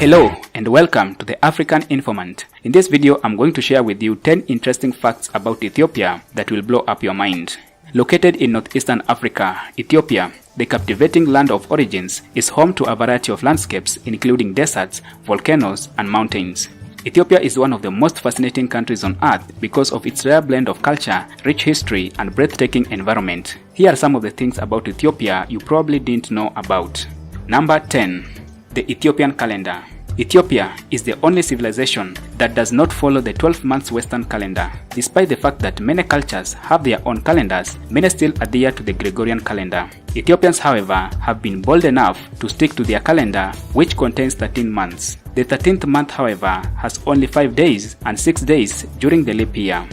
Hello and welcome to the African Informant. In this video, I'm going to share with you 10 interesting facts about Ethiopia that will blow up your mind. Located in northeastern Africa, Ethiopia, the captivating land of origins, is home to a variety of landscapes including deserts, volcanoes, and mountains. Ethiopia is one of the most fascinating countries on earth because of its rare blend of culture, rich history, and breathtaking environment. Here are some of the things about Ethiopia you probably didn't know about. Number 10. The Ethiopian Calendar. Ethiopia is the only civilization that does not follow the 12 months Western calendar. Despite the fact that many cultures have their own calendars, many still adhere to the Gregorian calendar. Ethiopians, however, have been bold enough to stick to their calendar, which contains 13 months. The 13th month, however, has only 5 days and 6 days during the leap year.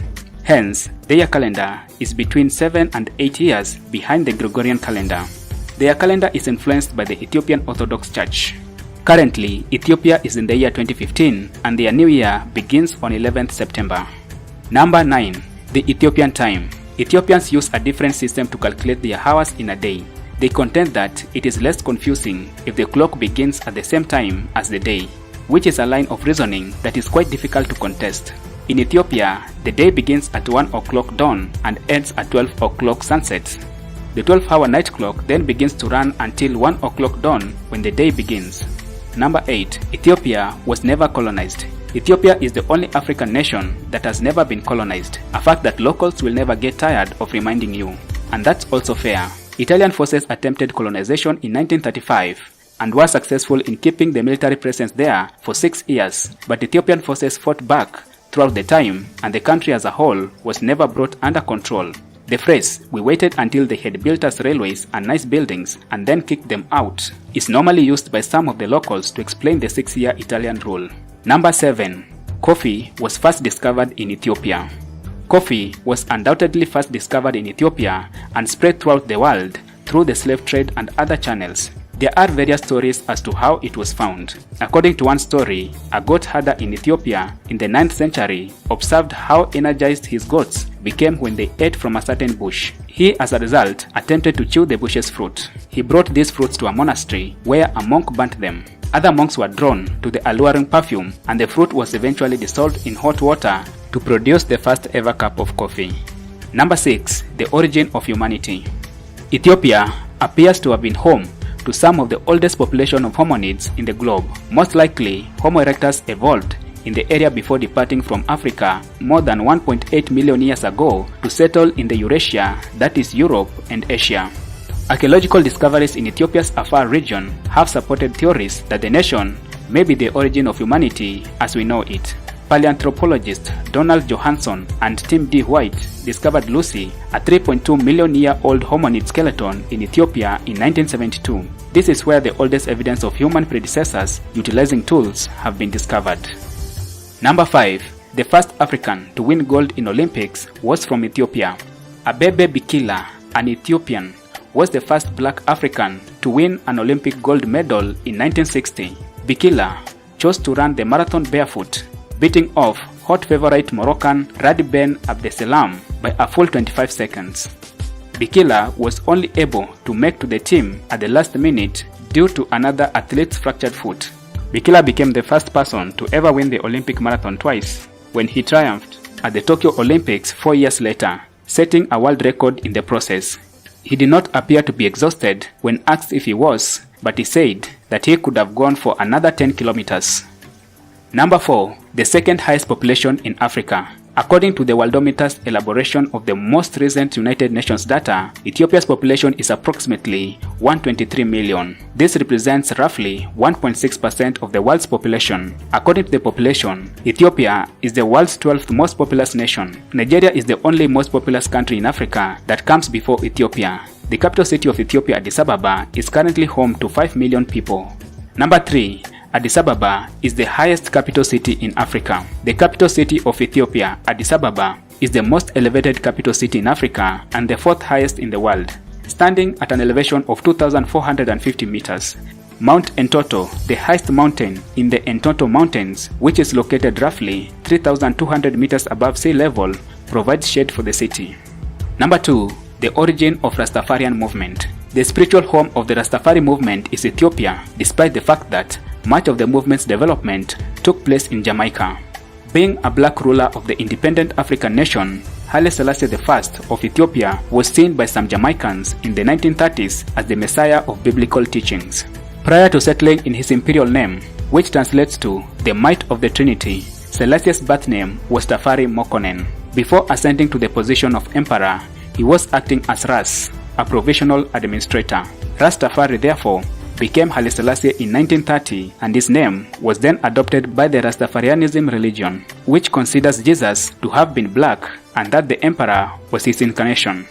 Hence, their calendar is between 7 and 8 years behind the Gregorian calendar. Their calendar is influenced by the Ethiopian Orthodox Church. Currently, Ethiopia is in the year 2015 and their new year begins on 11th September. Number 9. The Ethiopian Time. Ethiopians use a different system to calculate their hours in a day. They contend that it is less confusing if the clock begins at the same time as the day, which is a line of reasoning that is quite difficult to contest. In Ethiopia, the day begins at 1 o'clock dawn and ends at 12 o'clock sunset. The 12-hour night clock then begins to run until 1 o'clock dawn when the day begins. Number 8. Ethiopia was never colonized. Ethiopia is the only African nation that has never been colonized, a fact that locals will never get tired of reminding you. And that's also fair. Italian forces attempted colonization in 1935 and were successful in keeping the military presence there for 6 years, but Ethiopian forces fought back throughout the time and the country as a whole was never brought under control. The phrase, "we waited until they had built us railways and nice buildings and then kicked them out," is normally used by some of the locals to explain the 6-year Italian rule. Number 7. Coffee was first discovered in Ethiopia. Coffee was undoubtedly first discovered in Ethiopia and spread throughout the world through the slave trade and other channels. There are various stories as to how it was found. According to one story, a goat herder in Ethiopia in the 9th century observed how energized his goats became when they ate from a certain bush. He, as a result, attempted to chew the bush's fruit. He brought these fruits to a monastery where a monk burnt them. Other monks were drawn to the alluring perfume and the fruit was eventually dissolved in hot water to produce the first ever cup of coffee. Number 6. The origin of humanity. Ethiopia appears to have been home to some of the oldest population of hominids in the globe. Most likely, Homo erectus evolved in the area before departing from Africa more than 1.8 million years ago to settle in the Eurasia, that is Europe and Asia. Archaeological discoveries in Ethiopia's Afar region have supported theories that the nation may be the origin of humanity as we know it. Paleanthropologist Donald Johansson and Tim D. White discovered Lucy, a 3.2 million year old hominid skeleton in Ethiopia in 1972. This is where the oldest evidence of human predecessors utilizing tools have been discovered. Number 5. The first African to win gold in Olympics was from Ethiopia. Abebe Bikila, an Ethiopian, was the first black African to win an Olympic gold medal in 1960. Bikila chose to run the marathon barefoot, beating off hot favorite Moroccan Radi Ben Abdeselam by a full 25 seconds. Bikila was only able to make to the team at the last minute due to another athlete's fractured foot. Bikila became the first person to ever win the Olympic marathon twice when he triumphed at the Tokyo Olympics 4 years later, setting a world record in the process. He did not appear to be exhausted when asked if he was, but he said that he could have gone for another 10 kilometers. Number 4. The second highest population in Africa. According to the Worldometer's elaboration of the most recent United Nations data, Ethiopia's population is approximately 123 million. This represents roughly 1.6% of the world's population. According to the population, Ethiopia is the world's 12th most populous nation. Nigeria is the only most populous country in Africa that comes before Ethiopia. The capital city of Ethiopia, Addis Ababa, is currently home to 5 million people. Number 3. Addis Ababa is the highest capital city in Africa. The capital city of Ethiopia, Addis Ababa, is the most elevated capital city in Africa and the 4th highest in the world, standing at an elevation of 2,450 meters. Mount Entoto, the highest mountain in the Entoto Mountains, which is located roughly 3,200 meters above sea level, provides shade for the city. Number 2. The origin of Rastafarian movement. The spiritual home of the Rastafari movement is Ethiopia, despite the fact that much of the movement's development took place in Jamaica. Being a black ruler of the independent African nation, Haile Selassie I of Ethiopia was seen by some Jamaicans in the 1930s as the messiah of biblical teachings. Prior to settling in his imperial name, which translates to the might of the Trinity, Selassie's birth name was Tafari Mokonen. Before ascending to the position of emperor, he was acting as Ras, a provisional administrator. Rastafari therefore became Haile Selassie in 1930, and his name was then adopted by the Rastafarianism religion, which considers Jesus to have been black and that the emperor was his incarnation.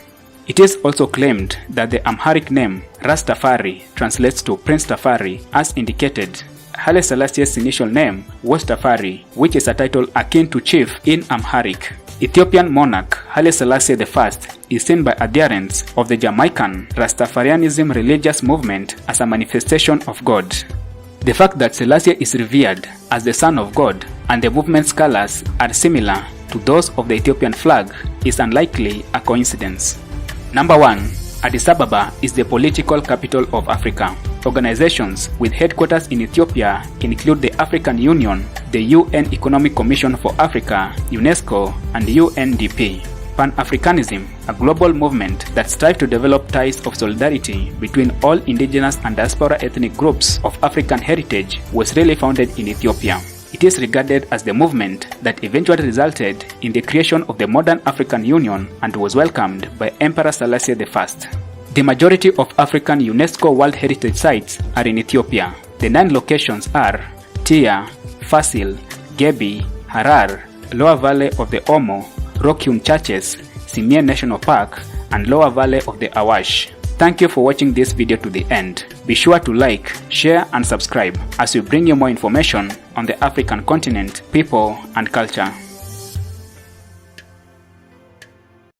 It is also claimed that the Amharic name Rastafari translates to Prince Tafari, as indicated. Haile Selassie's initial name was Tafari, which is a title akin to chief in Amharic. Ethiopian monarch Haile Selassie I is seen by adherents of the Jamaican Rastafarianism religious movement as a manifestation of God. The fact that Selassie is revered as the Son of God and the movement's colors are similar to those of the Ethiopian flag is unlikely a coincidence. Number 1. Addis Ababa is the political capital of Africa. Organizations with headquarters in Ethiopia include the African Union, the UN Economic Commission for Africa, UNESCO, and UNDP. Pan-Africanism, a global movement that strives to develop ties of solidarity between all indigenous and diaspora ethnic groups of African heritage, was really founded in Ethiopia. It is regarded as the movement that eventually resulted in the creation of the modern African Union and was welcomed by Emperor Selassie I. The majority of African UNESCO World Heritage Sites are in Ethiopia. The 9 locations are Tia, Fasil, Gebi, Harar, Lower Valley of the Omo, Rock-hewn Churches, Simien National Park, and Lower Valley of the Awash. Thank you for watching this video to the end. Be sure to like, share, and subscribe as we bring you more information on the African continent, people, and culture.